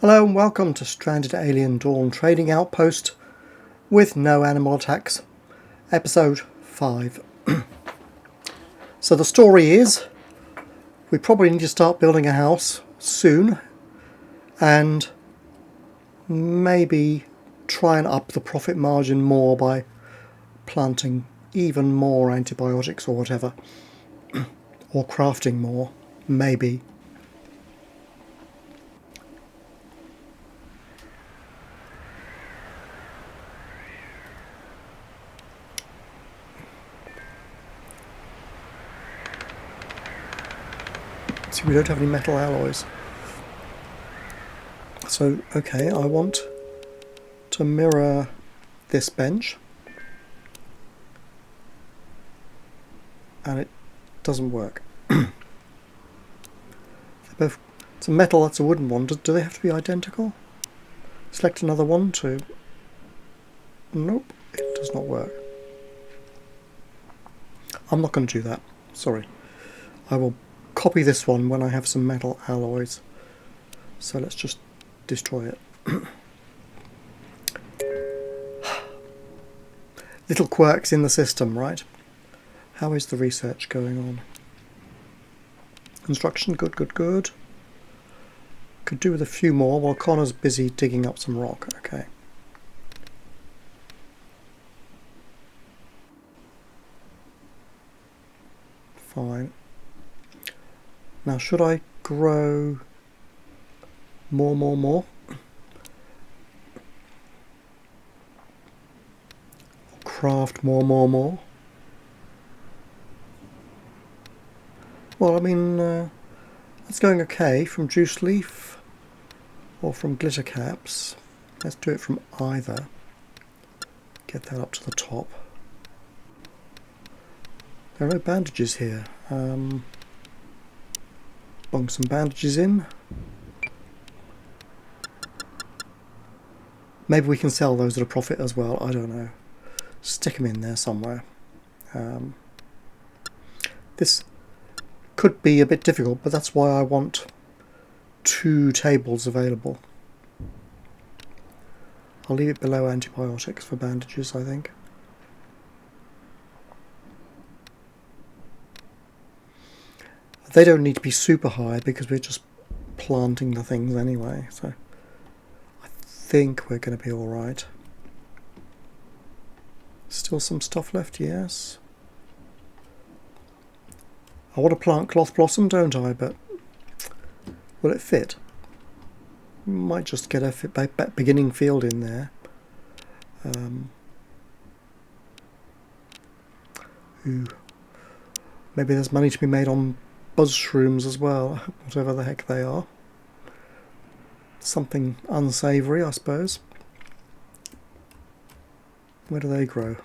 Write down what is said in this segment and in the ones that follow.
Hello and welcome to Stranded Alien Dawn Trading Outpost with no animal attacks, episode 5. So the story is, we probably need to start building a house soon and maybe try and up the profit margin more by planting even more antibiotics or whatever, or crafting more, maybe. See, we don't have any metal alloys. So, okay, I want to mirror this bench. And it doesn't work. They're both, it's a metal, that's a wooden one. Do they have to be identical? Select another one to... Nope, it does not work. I'm not going to do that. Sorry. I will copy this one when I have some metal alloys. So let's just destroy it. Little quirks in the system, right? How is the research going on? Construction, good, good, good. Could do with a few more while Connor's busy digging up some rock. Okay. Fine. Now, should I grow more? Craft more? Well, I mean, that's going okay from juice leaf or from glitter caps. Let's do it from either. Get that up to the top. There are no bandages here. Bung some bandages in. Maybe we can sell those at a profit as well. I don't know. Stick them in there somewhere. This could be a bit difficult, but that's why I want 2 tables available. I'll leave it below antibiotics for bandages, I think. They don't need to be super high because we're just planting the things anyway, so I think we're going to be alright. Still some stuff left, yes. I want to plant cloth blossom, don't I? But will it fit? Might just get a beginning field in there. Ooh. Maybe there's money to be made on buzz shrooms as well, whatever the heck they are. Something unsavoury, I suppose. Where do they grow?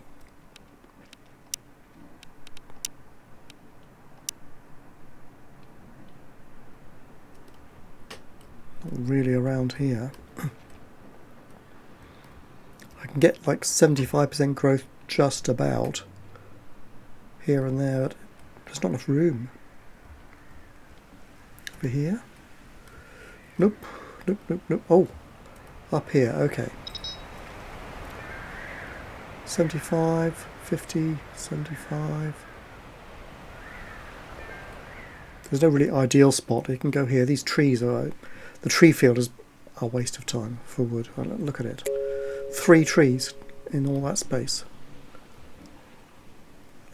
Not really around here. I can get like 75% growth just about here and there, but there's not enough room. Over here? Nope. Oh, up here, okay. 75, 50, 75. There's no really ideal spot. You can go here. These trees are... The tree field is a waste of time for wood. Look at it. 3 trees in all that space.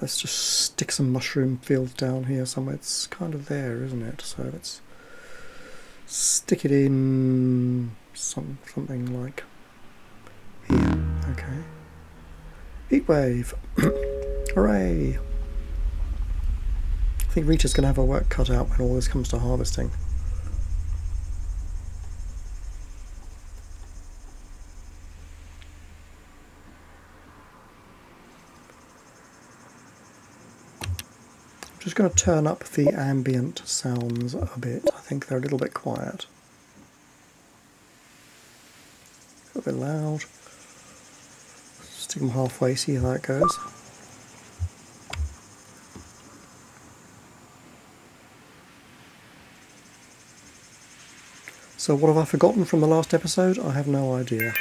Let's just stick some mushroom fields down here somewhere. It's kind of there, isn't it? So let's stick it in something like here. Okay. Heat wave. Hooray! I think Rita's going to have her work cut out when all this comes to harvesting. I'm just going to turn up the ambient sounds a bit. I think they're a little bit quiet. A bit loud. Stick them halfway, see how that goes. So what have I forgotten from the last episode? I have no idea.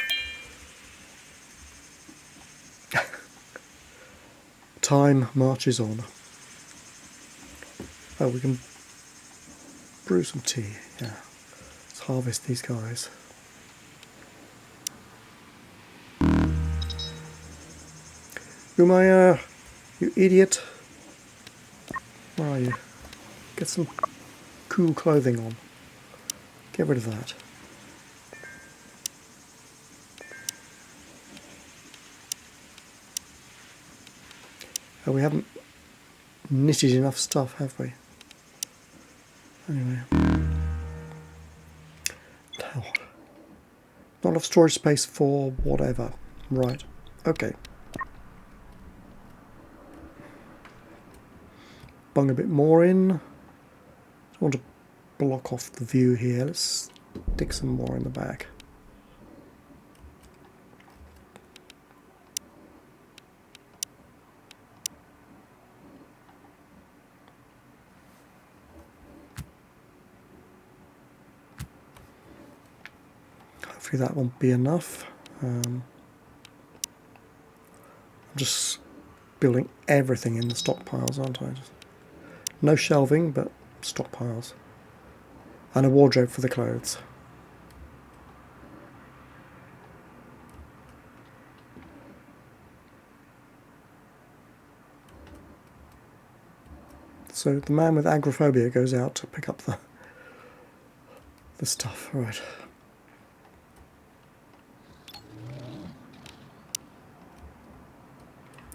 Time marches on. Oh, we can brew some tea. Yeah. Let's harvest these guys. Umaya, you idiot. Where are you? Get some cool clothing on. Get rid of that. Oh, we haven't knitted enough stuff, have we? Anyway. Now, not enough storage space for whatever. Right. Okay. Bung a bit more in. I want to block off the view here. Let's stick some more in the back. Hopefully that won't be enough. I'm just building everything in the stockpiles, aren't I? No shelving, but stockpiles. And a wardrobe for the clothes. So the man with agoraphobia goes out to pick up the stuff. Right.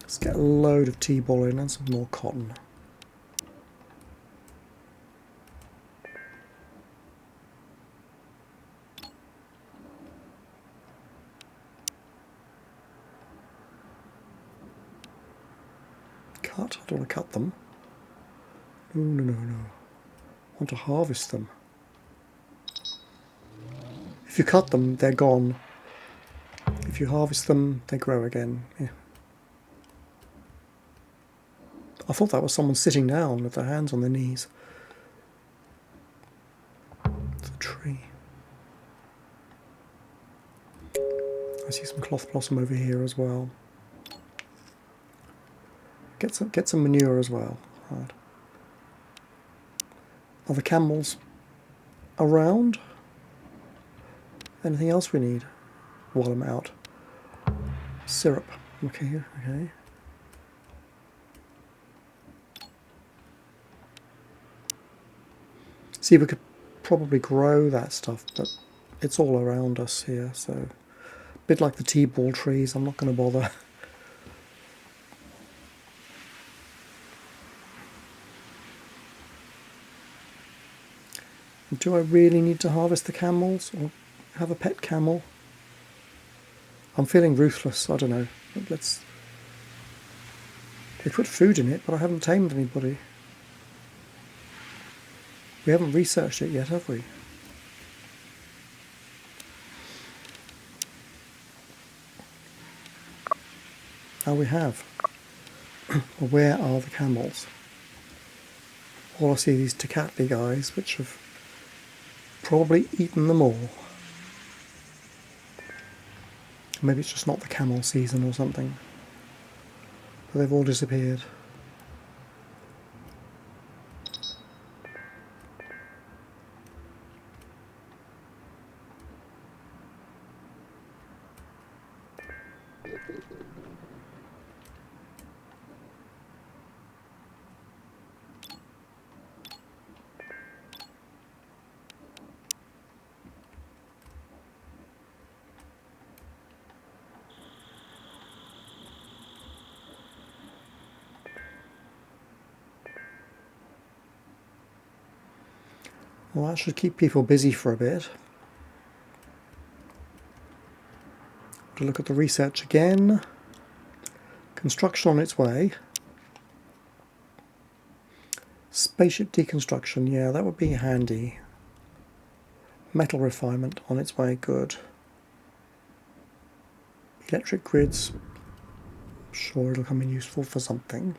Let's get a load of tea-ball in and some more cotton. Cut? I don't want to cut them. No. I want to harvest them. If you cut them, they're gone. If you harvest them, they grow again. Yeah. I thought that was someone sitting down with their hands on their knees. It's a tree. I see some cloth blossom over here as well. Get some manure as well. Right. Are the camels around? Anything else we need while I'm out? Syrup. Okay. See, we could probably grow that stuff, but it's all around us here, so a bit like the tea-ball trees, I'm not going to bother. Do I really need to harvest the camels or have a pet camel? I'm feeling ruthless, I don't know. Let's... They put food in it, but I haven't tamed anybody. We haven't researched it yet, have we? Oh, we have. Where are the camels? All I see are these Tecatli guys, which have probably eaten them all. Maybe it's just not the camel season or something. But they've all disappeared. Well, that should keep people busy for a bit. To look at the research again. Construction on its way. Spaceship deconstruction, yeah, that would be handy. Metal refinement on its way, good. Electric grids, sure it'll come in useful for something.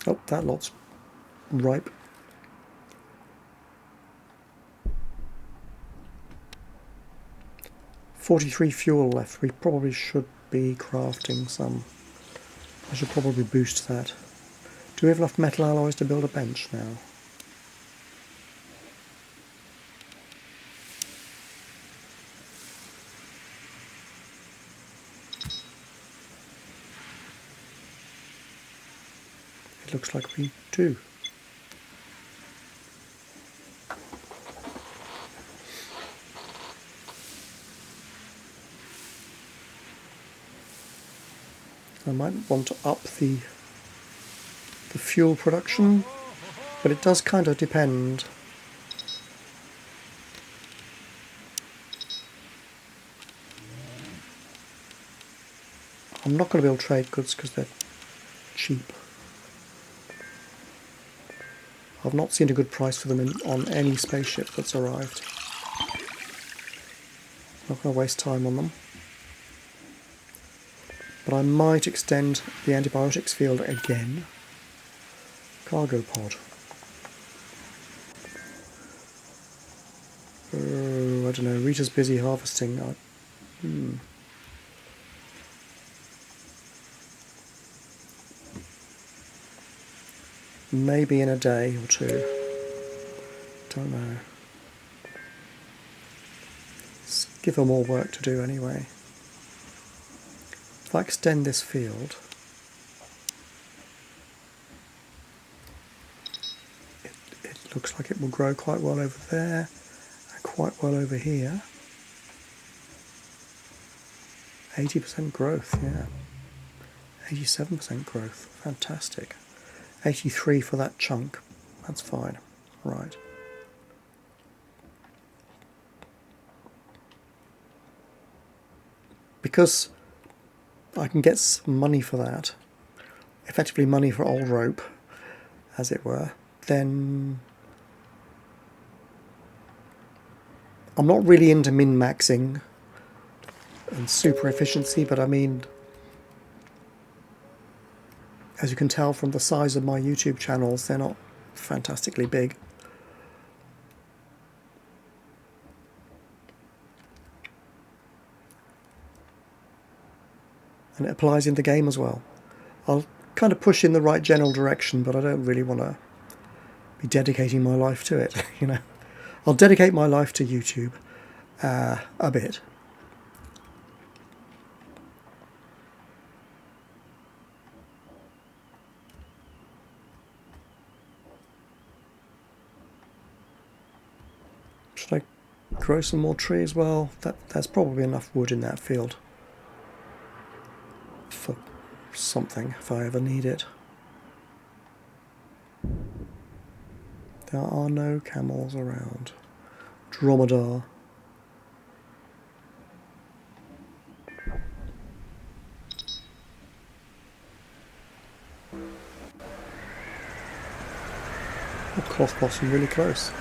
Oh, that lot's ripe. $43 fuel left. We probably should be crafting some. I should probably boost that. Do we have enough metal alloys to build a bench now? It looks like we do. I might want to up the fuel production, but it does kind of depend. I'm not going to build trade goods because they're cheap. I've not seen a good price for them on any spaceship that's arrived. Not going to waste time on them. But I might extend the antibiotics field again. Cargo pod. Oh, I don't know. Rita's busy harvesting. Maybe in a day or two. Don't know. Let's give her more work to do anyway. If I extend this field, it looks like it will grow quite well over there and quite well over here. 80% growth, yeah. 87% growth, fantastic. 83 for that chunk, that's fine, right. Because I can get some money for that, effectively money for old rope, as it were, then I'm not really into min-maxing and super efficiency, but I mean, as you can tell from the size of my YouTube channels, they're not fantastically big. And it applies in the game as well. I'll kind of push in the right general direction, but I don't really want to be dedicating my life to it, you know. I'll dedicate my life to YouTube a bit. Should I grow some more trees? Well, there's probably enough wood in that field for something if I ever need it. There are no camels around. Dromedar. Oh, cloth blossom really close.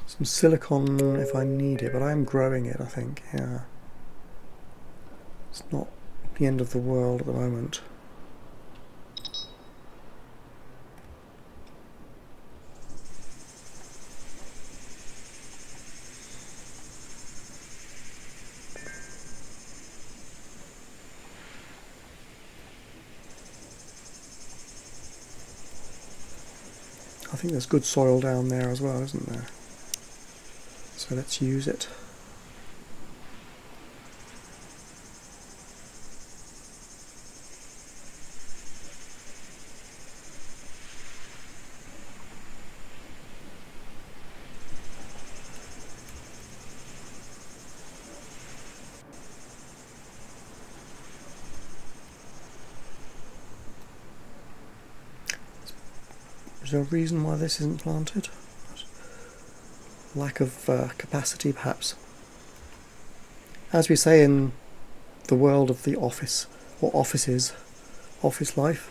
Some silicon if I need it, but I am growing it, I think, yeah. It's not the end of the world at the moment. I think there's good soil down there as well, isn't there? So let's use it. Is there a reason why this isn't planted? Lack of capacity, perhaps. As we say in the world of the office, or offices, office life,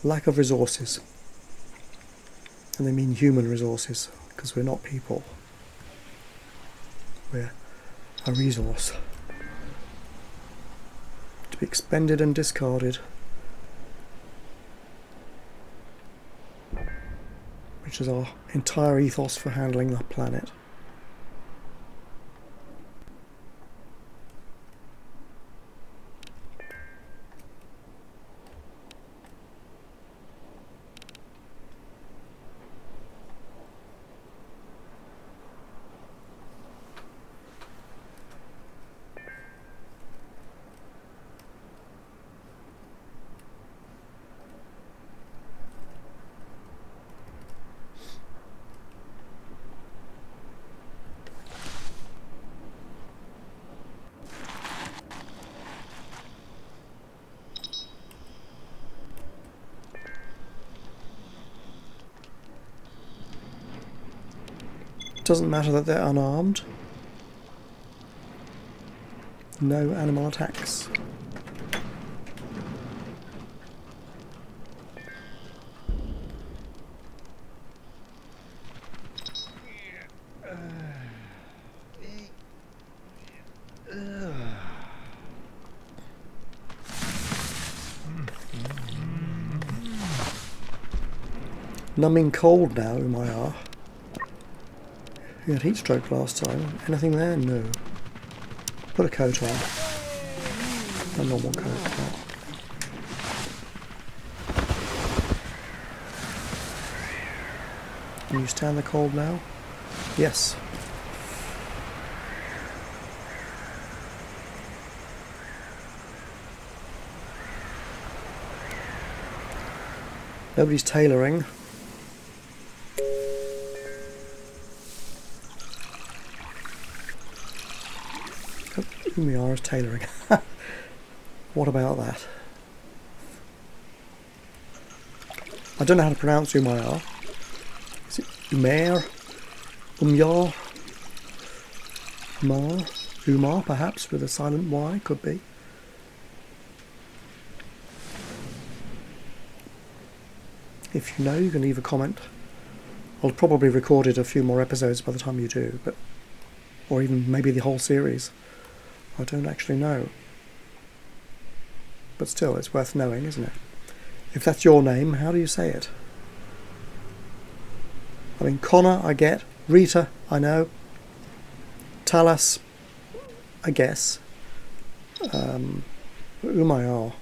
lack of resources. And they mean human resources, because we're not people. We're a resource to be expended and discarded, which is our entire ethos for handling the planet. Doesn't matter that they're unarmed. No animal attacks. Numbing cold now, Umayar. You had heat stroke last time. Anything there? No. Put a coat on. A normal coat. Can you stand the cold now? Yes. Nobody's tailoring. Umayar is tailoring. What about that? I don't know how to pronounce Umayar. Is it Umair? Umyar? Umar? Umar, perhaps, with a silent Y, could be. If you know, you can leave a comment. I'll probably recorded a few more episodes by the time you do, but or even maybe the whole series. I don't actually know. But still, it's worth knowing, isn't it? If that's your name, how do you say it? I mean, Connor, I get. Rita, I know. Talas, I guess. Umayar,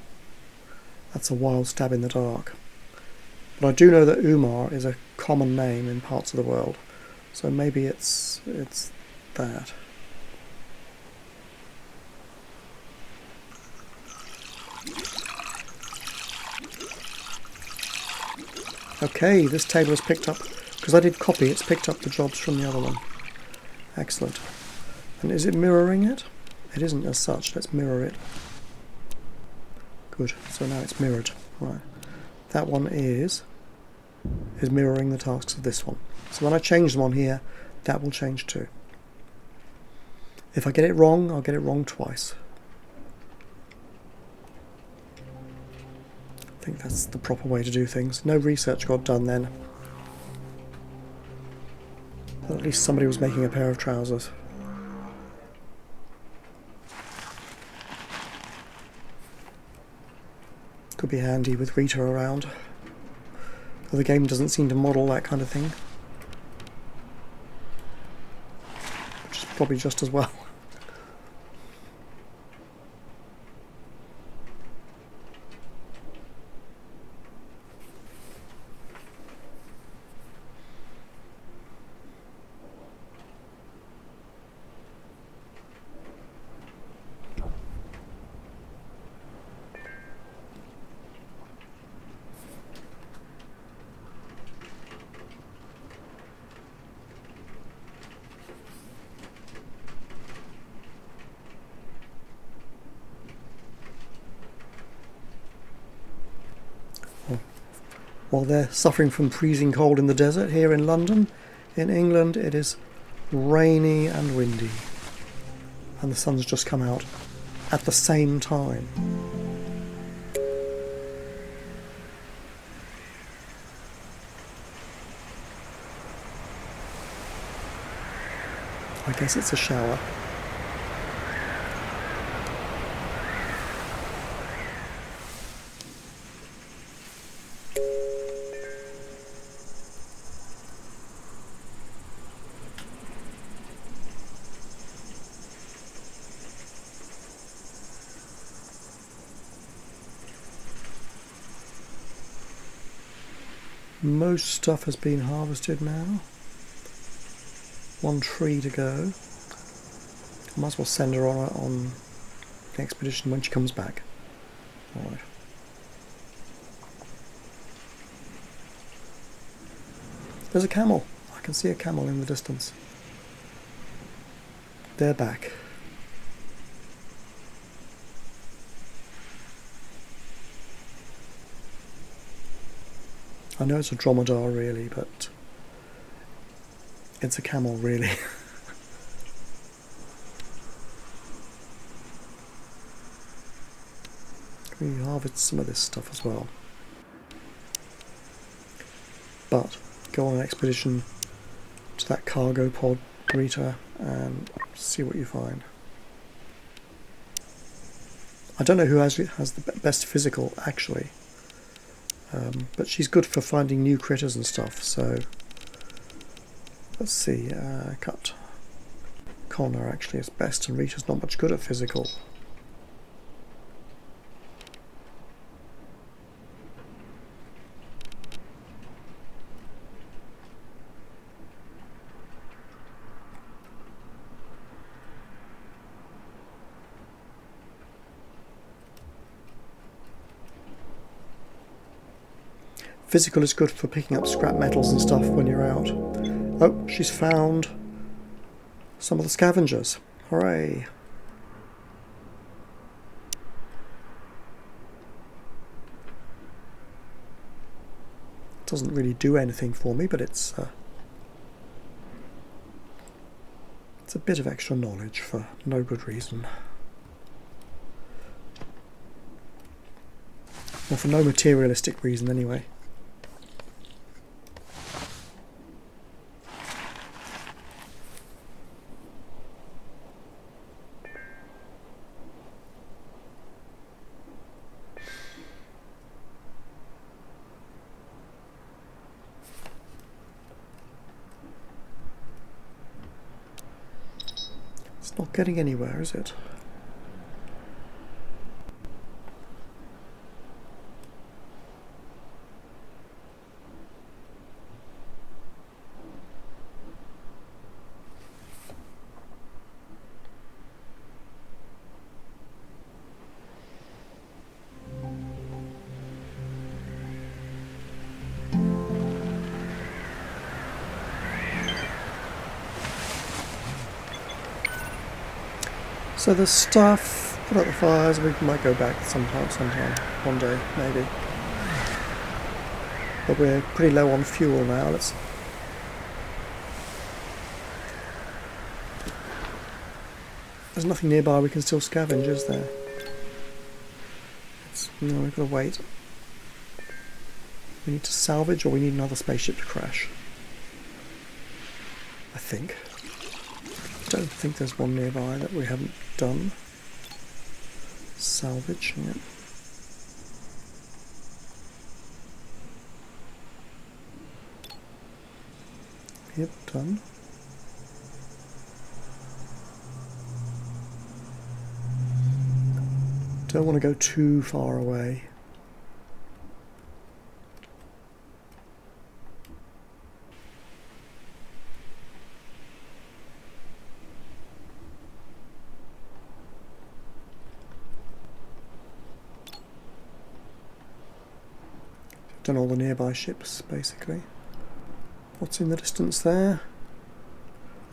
that's a wild stab in the dark. But I do know that Umar is a common name in parts of the world. So maybe it's that. Okay, this table has picked up, because I did copy, it's picked up the jobs from the other one. Excellent. And is it mirroring it? It isn't as such, let's mirror it. Good, so now it's mirrored. Right. That one is mirroring the tasks of this one. So when I change them on here, that will change too. If I get it wrong, I'll get it wrong twice. I think that's the proper way to do things. No research got done then. But at least somebody was making a pair of trousers. Could be handy with Rita around. Though the game doesn't seem to model that kind of thing. Which is probably just as well. While they're suffering from freezing cold in the desert here in London, in England it is rainy and windy. And the sun's just come out at the same time. I guess it's a shower. Most stuff has been harvested now. One tree to go. I might as well send her on the expedition when she comes back. Alright. There's a camel. I can see a camel in the distance. They're back. I know it's a dromedar really, but it's a camel really. We harvest some of this stuff as well. But go on an expedition to that cargo pod, greet her, and see what you find. I don't know who has the best physical actually, but she's good for finding new critters and stuff. So let's see. Cut. Connor actually is best, and Rita's not much good at physical. Physical is good for picking up scrap metals and stuff when you're out. Oh, she's found some of the scavengers. Hooray! Doesn't really do anything for me, but it's a bit of extra knowledge for no good reason. Or for no materialistic reason anyway. It's not getting anywhere, is it? So the stuff, put out the fires, we might go back sometime, one day, maybe. But we're pretty low on fuel now. There's nothing nearby we can still scavenge, is there? No, we've got to wait. We need to salvage, or we need another spaceship to crash. I think. I don't think there's one nearby that we haven't done. Salvage, yeah. Yep, done. Don't want to go too far away. Done all the nearby ships, basically. What's in the distance there?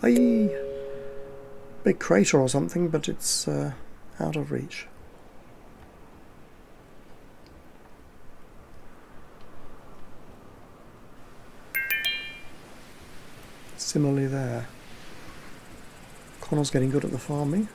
Aye! Big crater or something, but it's out of reach. Similarly there. Connor's getting good at the farming.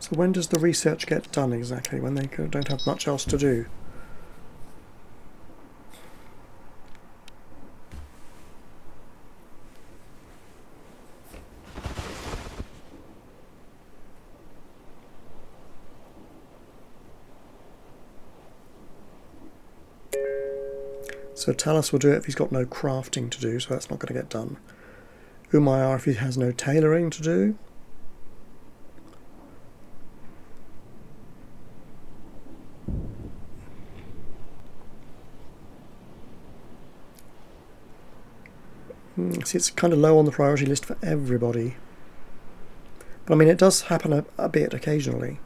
So when does the research get done exactly? When they don't have much else to do? So Talus will do it if he's got no crafting to do, so that's not going to get done. Umayyad if he has no tailoring to do. See, it's kind of low on the priority list for everybody. But I mean, it does happen a bit occasionally.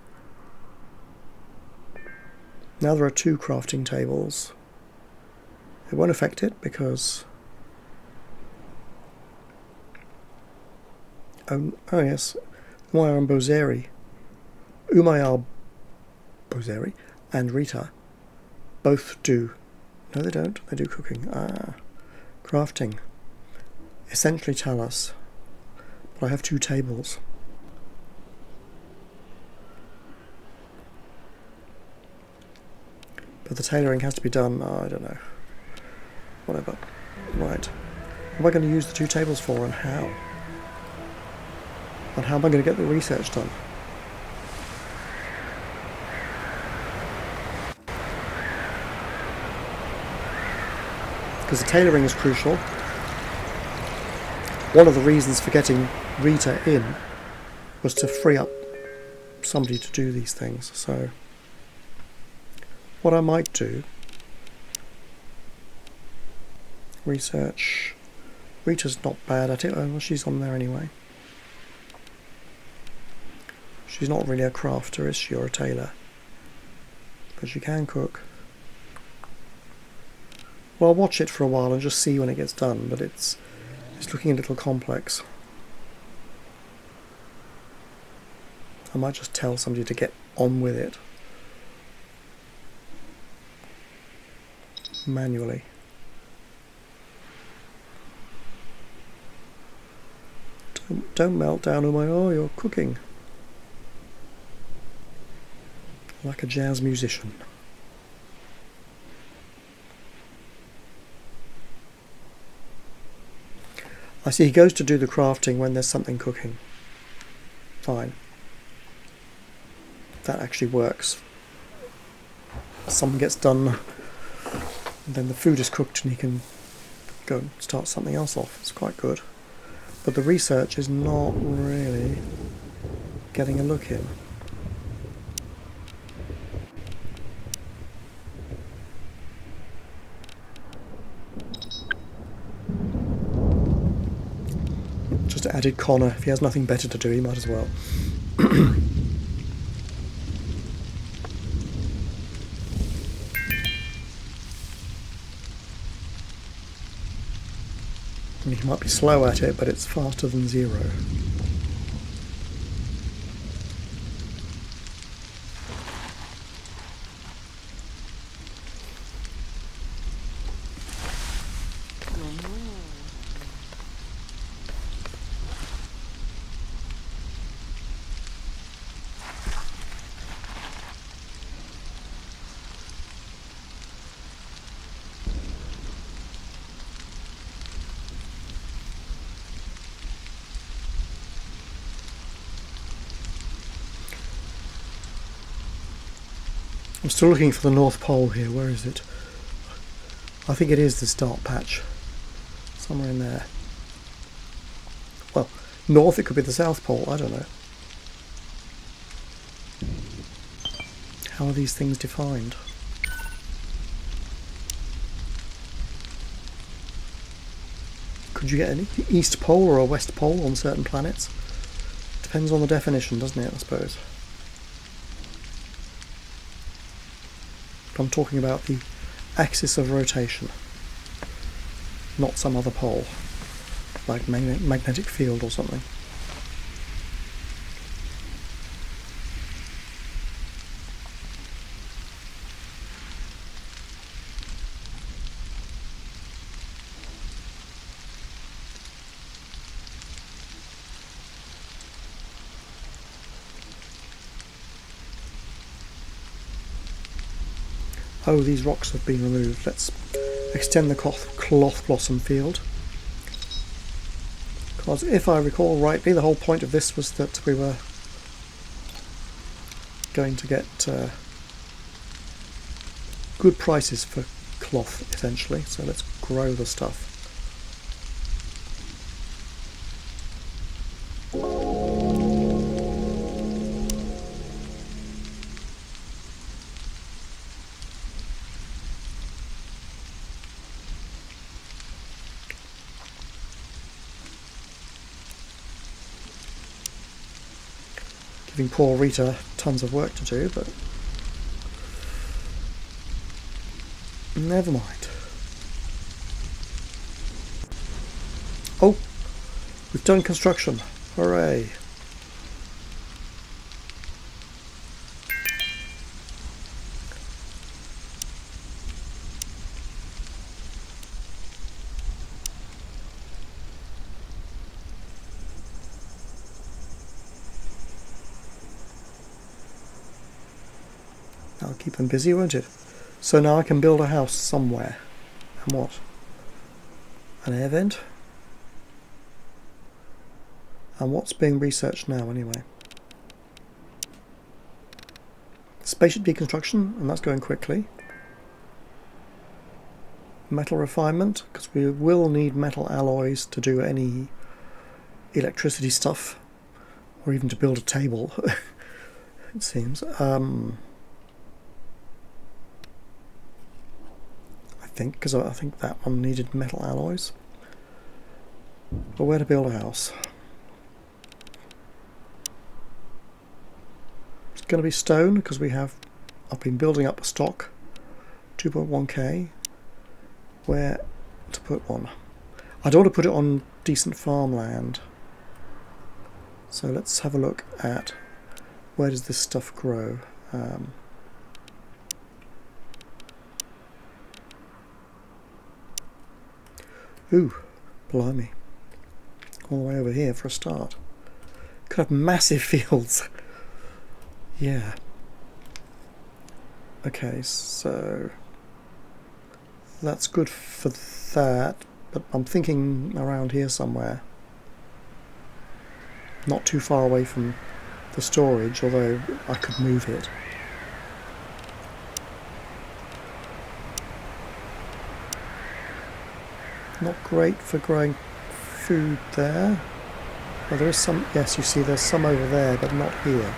Now there are 2 crafting tables. It won't affect it because... Oh yes, Umayyad and Bozeri. Umayyad, Bozeri and Rita both do. No, they don't. They do cooking. Crafting. Essentially Talus. But I have 2 tables. But the tailoring has to be done, I don't know. Whatever. Right. What am I going to use the 2 tables for, and how? And how am I going to get the research done? Because the tailoring is crucial. One of the reasons for getting Rita in was to free up somebody to do these things. So what I might do, research. Rita's not bad at it. Oh, well, she's on there anyway. She's not really a crafter, is she, or a tailor? But she can cook. Well, I'll watch it for a while and just see when it gets done, but it's looking a little complex. I might just tell somebody to get on with it. Manually. Don't melt down, oh, you're cooking. Like a jazz musician. I see he goes to do the crafting when there's something cooking. Fine. That actually works. Something gets done, and then the food is cooked and he can go and start something else off. It's quite good. But the research is not really getting a look in. Just added Connor. If he has nothing better to do, he might as well. I mean, he might be slow at it, but it's faster than 0. I'm still looking for the North Pole here. Where is it? I think it is this dark patch. Somewhere in there. Well, north it could be the South Pole. I don't know. How are these things defined? Could you get an East Pole or a West Pole on certain planets? Depends on the definition, doesn't it, I suppose? I'm talking about the axis of rotation, not some other pole, like magnetic field or something. Oh, these rocks have been removed. Let's extend the cloth blossom field. Because if I recall rightly, the whole point of this was that we were going to get good prices for cloth, essentially. So let's grow the stuff. Giving poor Rita tons of work to do, but never mind. Oh, we've done construction. Hooray. That'll keep them busy, won't it? So now I can build a house somewhere. And what? An air vent? And what's being researched now, anyway? Spaceship deconstruction, and that's going quickly. Metal refinement, because we will need metal alloys to do any electricity stuff, or even to build a table, it seems. I think, because I think that one needed metal alloys. But where to build a house? It's going to be stone, because I've been building up a stock, 2.1k. Where to put one? I don't want to put it on decent farmland. So let's have a look at where does this stuff grow. Ooh, blimey. All the way over here for a start. Could have massive fields. Yeah. Okay, so that's good for that, but I'm thinking around here somewhere. Not too far away from the storage, although I could move it. Not great for growing food there. Well, there is some, yes, you see there's some over there, but not here.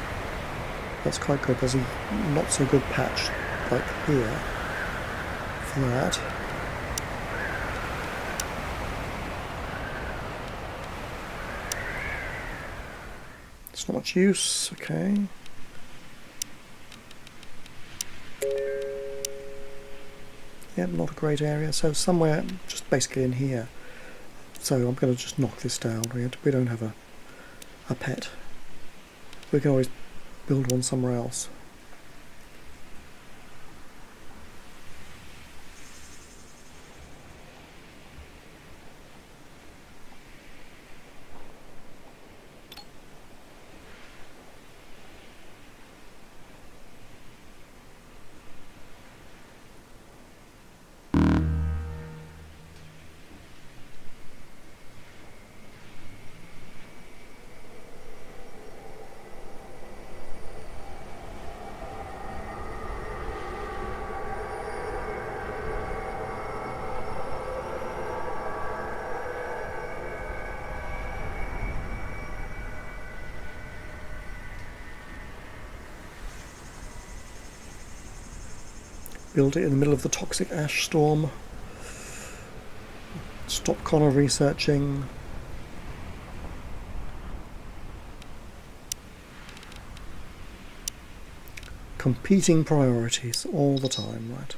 That's quite good. There's a not so good patch like here for that. It's not much use, okay. Yep, not a great area. So somewhere just basically in here. So I'm going to just knock this down. We don't have a pet. We can always build one somewhere else. Build it in the middle of the toxic ash storm. Stop Connor researching. Competing priorities all the time, right?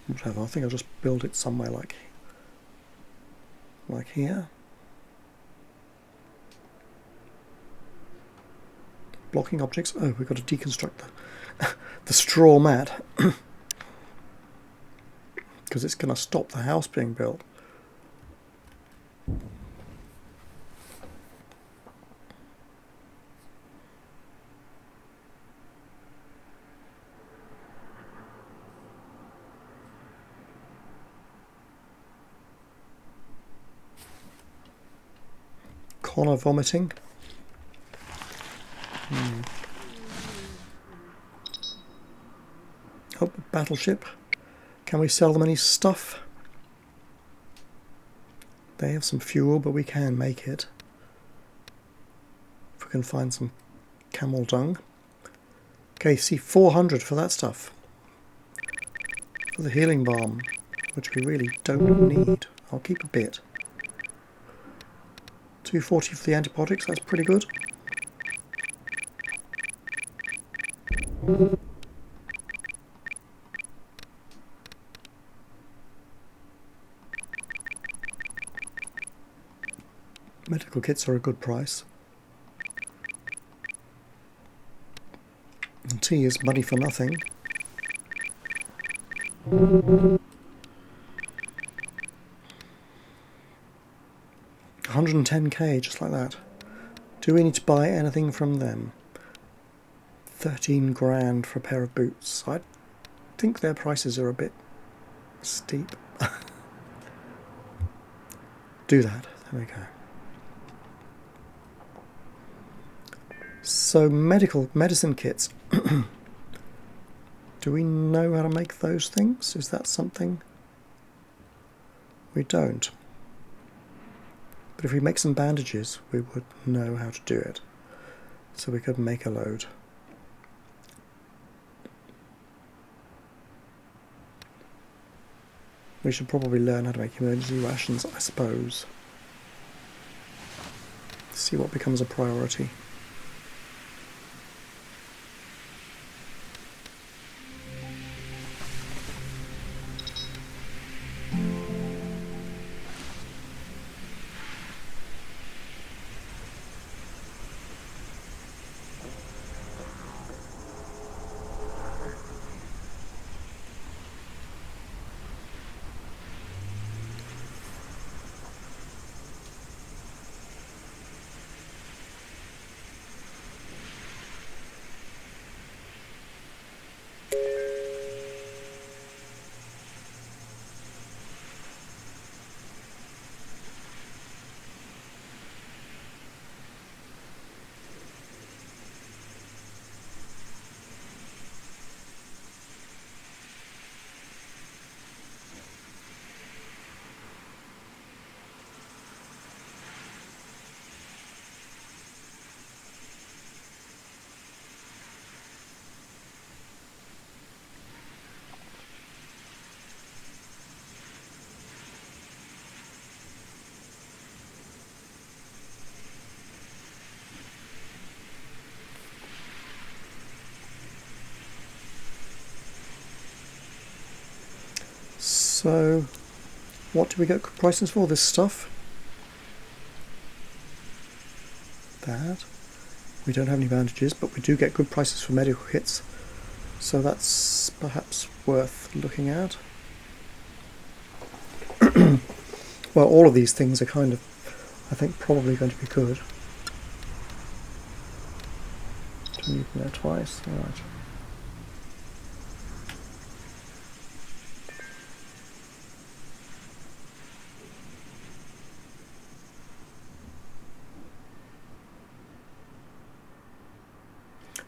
Whatever, I think I'll just build it somewhere like here. Blocking objects. Oh, we've got to deconstruct the straw mat because it's going to stop the house being built. Connor vomiting. Oh, battleship. Can we sell them any stuff? They have some fuel, but we can make it. If we can find some camel dung. Okay, see, 400 for that stuff. For the healing balm, which we really don't need. I'll keep a bit. 240 for the antibiotics, that's pretty good. Medical kits are a good price. And tea is money for nothing. $110k, just like that. Do we need to buy anything from them? 13 grand for a pair of boots. I think their prices are a bit steep. Do that. There we go. So medicine kits. Do we know how to make those things? Is that something? We don't. But if we make some bandages, we would know how to do it. So we could make a load. We should probably learn how to make emergency rations, I suppose. See what becomes a priority. So, what do we get prices for this stuff? That. We don't have any bandages, but we do get good prices for medical kits. So that's perhaps worth looking at. Well, all of these things are kind of, I think, probably going to be good. Do we need there twice? All right.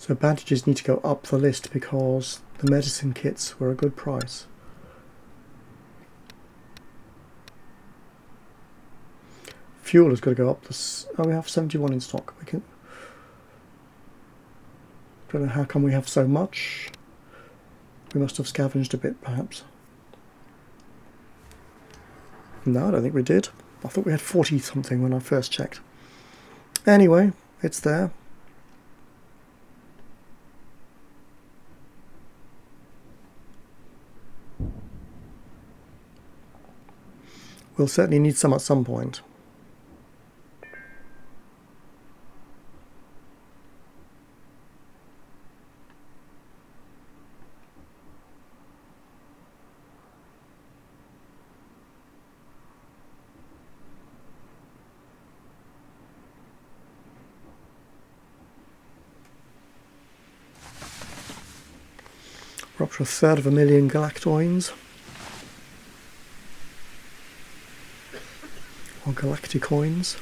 So bandages need to go up the list because the medicine kits were a good price. Fuel has got to go up. Oh, we have 71 in stock. We can. Don't know how come we have so much. We must have scavenged a bit, perhaps. No, I don't think we did. I thought we had 40 something when I first checked. Anyway, it's there. We'll certainly need some at some point. We're up to 1/3 of a million galactoids. Or galacticoins.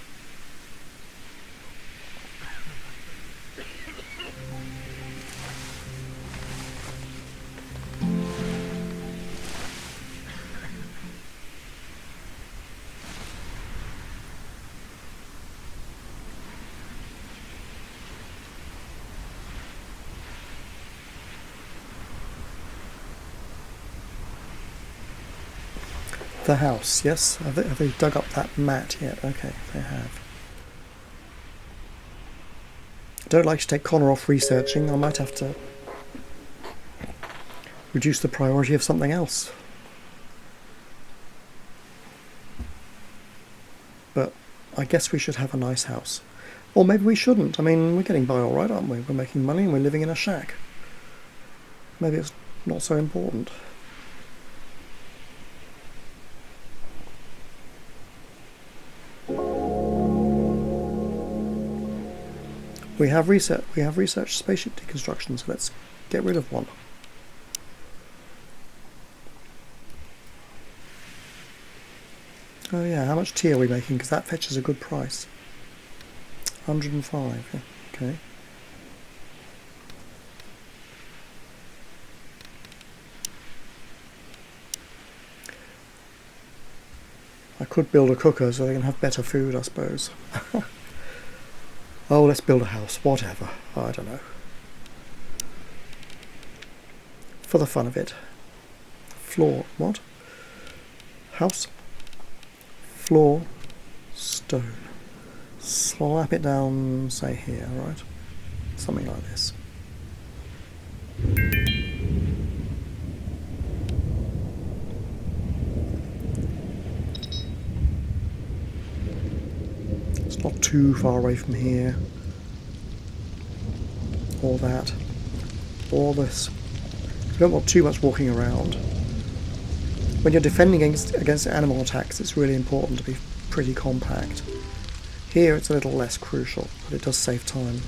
The house, yes? Have they dug up that mat yet? Okay, they have. I don't like to take Connor off researching. I might have to reduce the priority of something else. But I guess we should have a nice house. Or maybe we shouldn't. I mean, we're getting by alright, aren't we? We're making money and we're living in a shack. Maybe it's not so important. We have researched spaceship deconstruction, so let's get rid of one. Oh yeah, how much tea are we making? Because that fetches a good price. 105, yeah, okay. I could build a cooker so they can have better food, I suppose. Oh, let's build a house, whatever. I don't know. For the fun of it. Floor, what? House. Floor. Stone. Slap it down, say here, right? Something like this. It's not too far away from here. Or that. Or this. You don't want too much walking around. When you're defending against animal attacks, it's really important to be pretty compact. Here it's a little less crucial, but it does save time.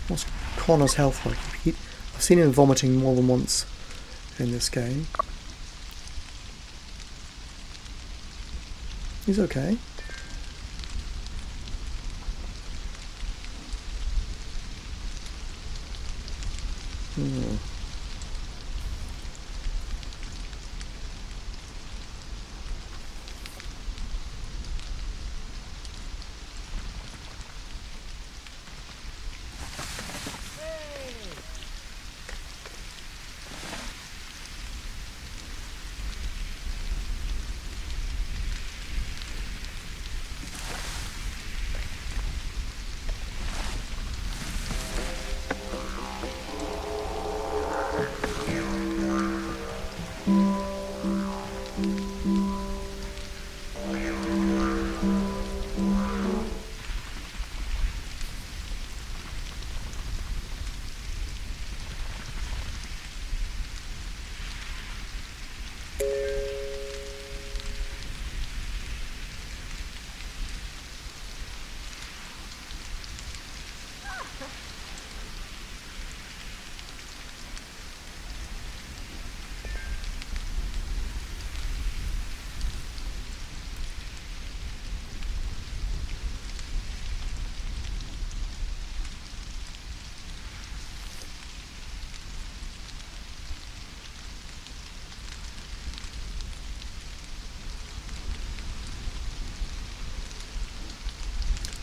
What's Connor's health like? I've seen him vomiting more than once in this game. He's okay.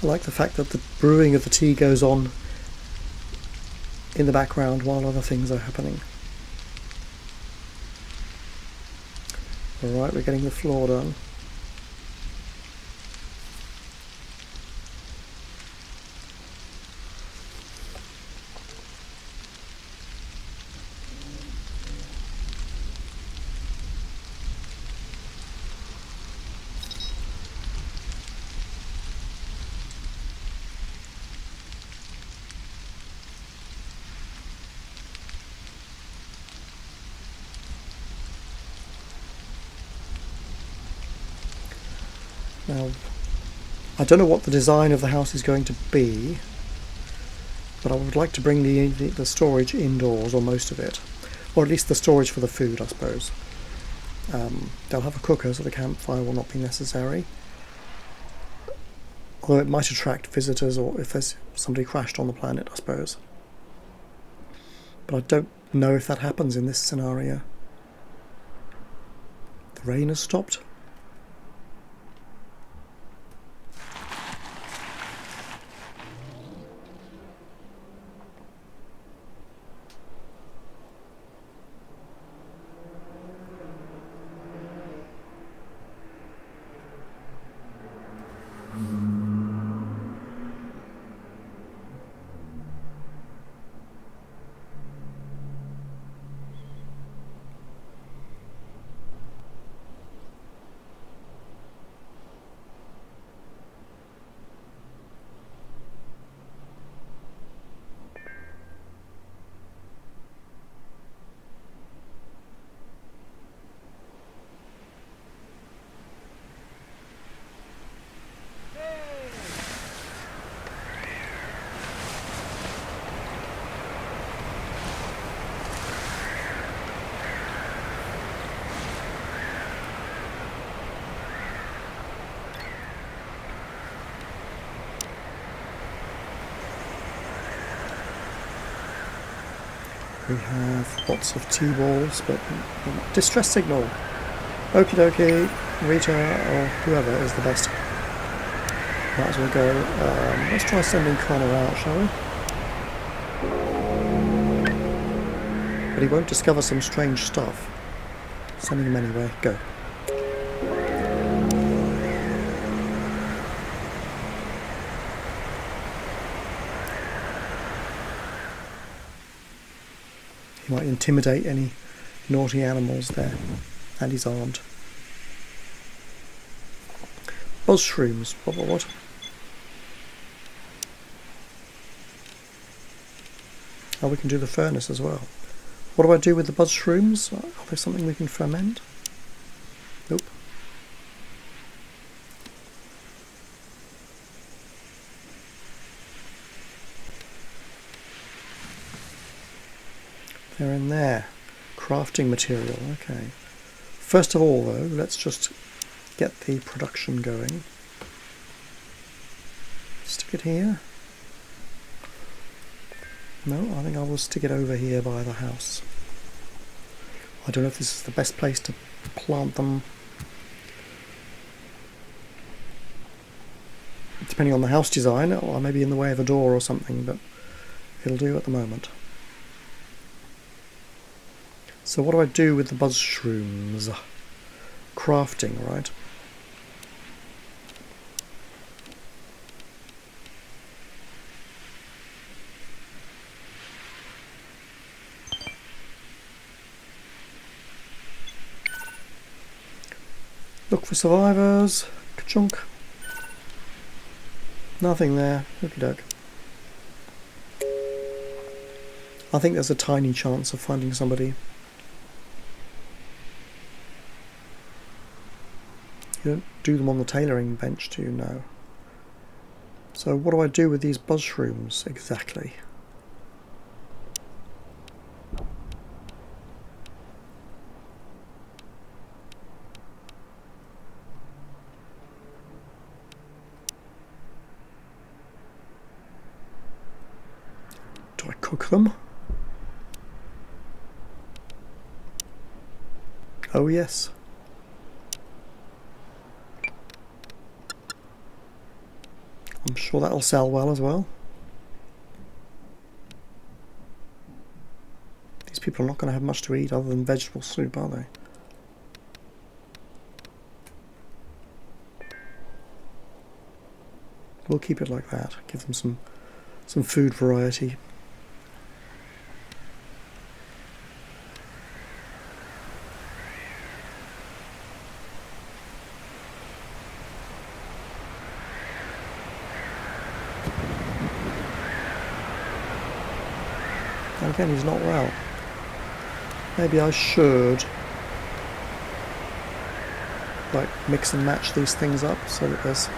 I like the fact that the brewing of the tea goes on in the background while other things are happening. Alright, we're getting the floor done. Now, I don't know what the design of the house is going to be, but I would like to bring the storage indoors, or most of it. Or at least the storage for the food, I suppose. They'll have a cooker, so the campfire will not be necessary. Although it might attract visitors, or if there's somebody crashed on the planet, I suppose. But I don't know if that happens in this scenario. The rain has stopped. We have lots of T-balls, but distress signal. Okie dokie, Rita or whoever is the best. Might as well go. Let's try sending Connor out, shall we? But he won't discover some strange stuff. Sending him anyway. Go. He might intimidate any naughty animals there. And he's armed. Buzz shrooms. What? Oh, we can do the furnace as well. What do I do with the buzz shrooms? Are there something we can ferment? Nope. They're in there. Crafting material, okay. First of all though, let's just get the production going. Stick it here. No, I think I will stick it over here by the house. I don't know if this is the best place to plant them. Depending on the house design, or maybe in the way of a door or something, but it'll do at the moment. So what do I do with the buzz shrooms? Crafting, right? Look for survivors. Ka-chunk. Nothing there. Okie doke. I think there's a tiny chance of finding somebody. You don't do them on the tailoring bench, do you? No. So what do I do with these buzz shrooms exactly? Do I cook them? Oh yes. I'm sure that'll sell well as well. These people are not going to have much to eat other than vegetable soup, are they? We'll keep it like that. Give them some food variety. Again, he's not well. Maybe I should like mix and match these things up so that there's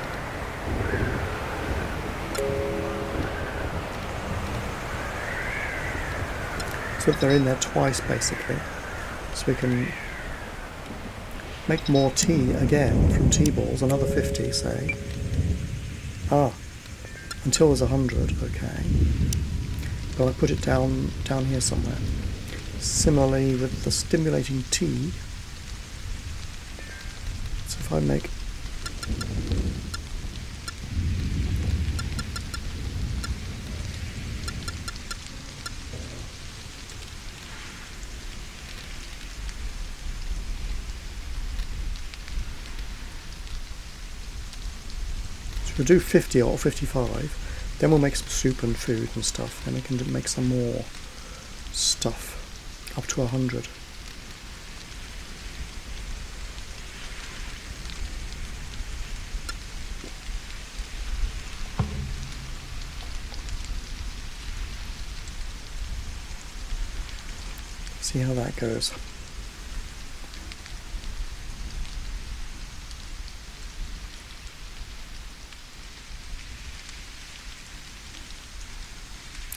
they're in there twice basically, so we can make more tea again from tea balls. Another 50, say. Until there's 100. Okay. But I put it down here somewhere. Similarly with the stimulating tea. So if I make so we'll do 50 or 55. Then we'll make some soup and food and stuff. Then we can make some more stuff up to 100. See how that goes.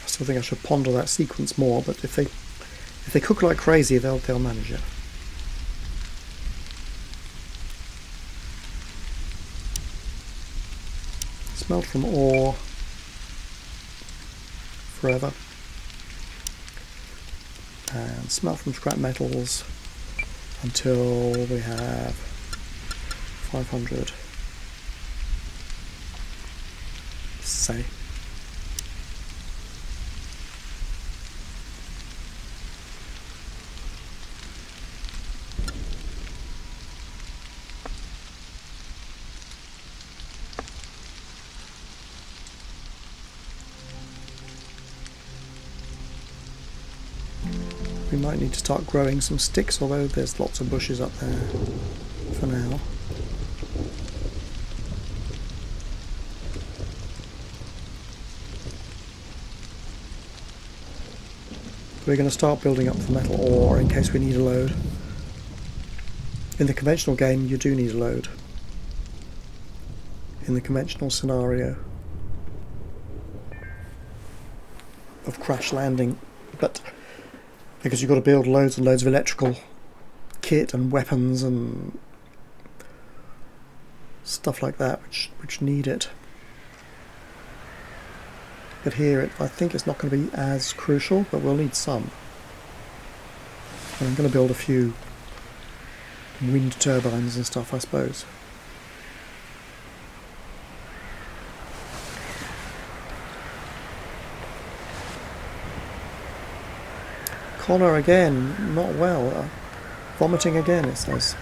I still think I should ponder that sequence more, but if they cook like crazy, they'll manage it. Smelt from ore forever. and smelt from scrap metals until we have 500, say. We might need to start growing some sticks, although there's lots of bushes up there for now. We're going to start building up the metal ore in case we need a load. In the conventional game, you do need a load. In the conventional scenario of crash landing, but because you've got to build loads and loads of electrical kit and weapons and stuff like that which need it. But here I think it's not going to be as crucial, but we'll need some. And I'm going to build a few wind turbines and stuff, I suppose. Connor again, not well. Vomiting again, it says.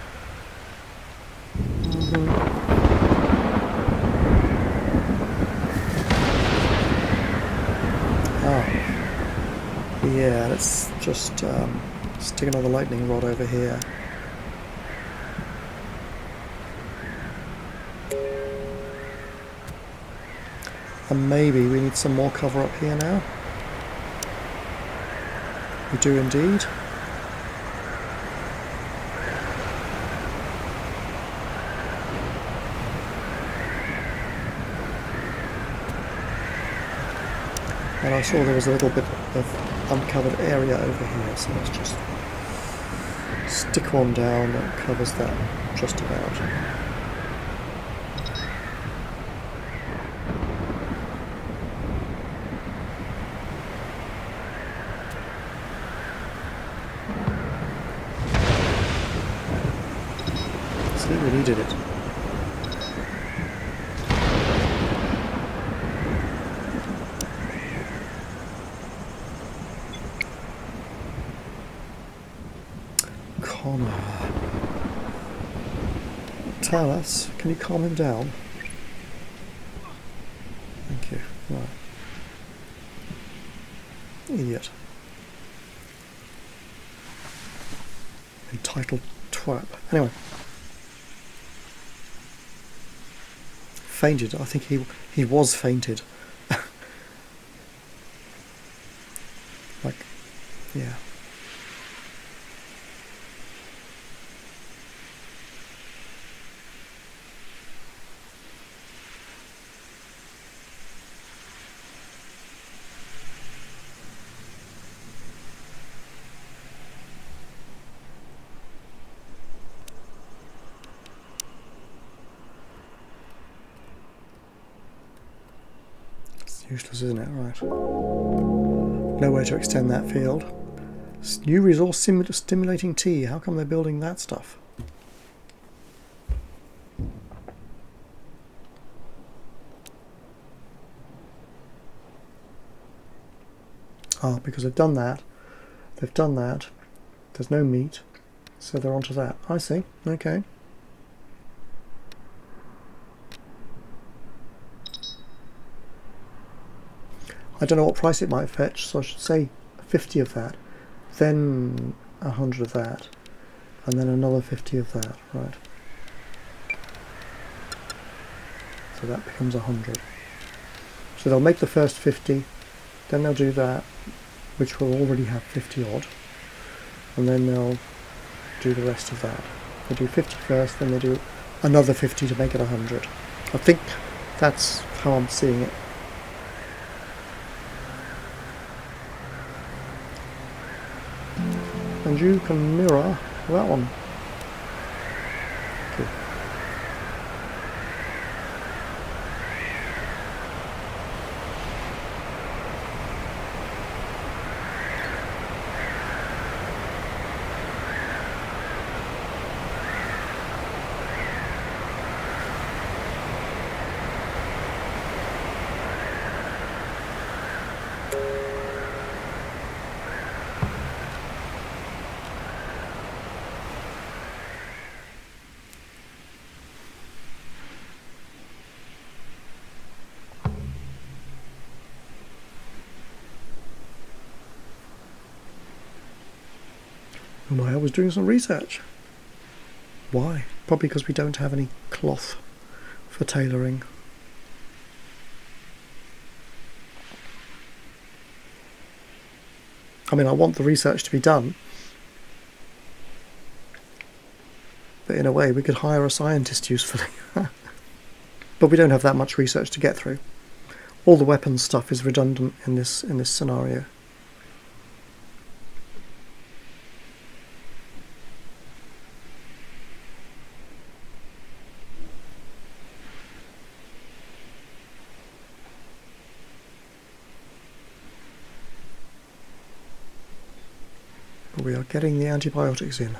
Yeah, let's just stick another lightning rod over here. And maybe we need some more cover up here now. We do indeed. And I saw there was a little bit of uncovered area over here, so let's just stick one down that covers that just about. See, we needed it. Connor. Tell us, can you calm him down? Thank you. Right. Idiot. Entitled twat. Anyway. Fainted. I think he was fainted. Like, yeah. Useless, isn't it? Right. No way to extend that field. New resource stimulating tea. How come they're building that stuff? Ah, because they've done that. They've done that. There's no meat, so they're onto that. I see. Okay. I don't know what price it might fetch, so I should say 50 of that, then 100 of that, and then another 50 of that, right. So that becomes 100. So they'll make the first 50, then they'll do that, which will already have 50 odd, and then they'll do the rest of that. They do 50 first, then they do another 50 to make it 100. I think that's how I'm seeing it. And you can mirror that one. Okay. And I was doing some research. Why? Probably because we don't have any cloth for tailoring. I mean, I want the research to be done, but in a way we could hire a scientist usefully. But we don't have that much research to get through. All the weapons stuff is redundant in this scenario. But we are getting the antibiotics in.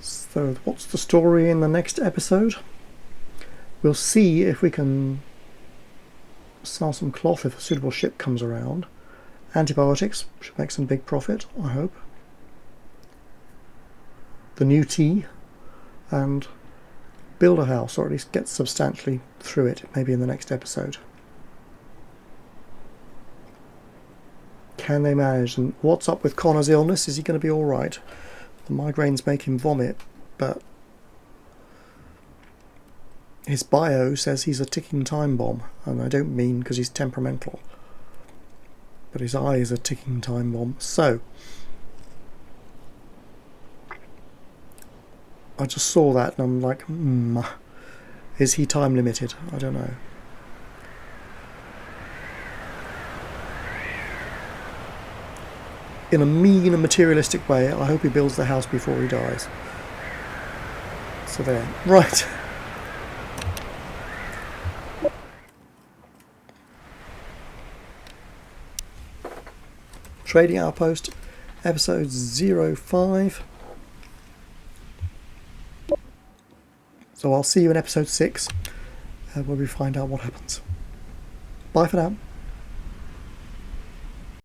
So what's the story in the next episode? We'll see if we can sell some cloth if a suitable ship comes around. Antibiotics should make some big profit, I hope. The new tea, and build a house, or at least get substantially through it, maybe in the next episode. Can they manage? And what's up with Connor's illness? Is he going to be alright? The migraines make him vomit, but his bio says he's a ticking time bomb, and I don't mean because he's temperamental, but his eye is a ticking time bomb. So I just saw that and I'm like, is he time limited? I don't know. In a mean and materialistic way, I hope he builds the house before he dies. So there. Right. Trading Outpost, episode 05. So I'll see you in episode 6, where we find out what happens. Bye for now.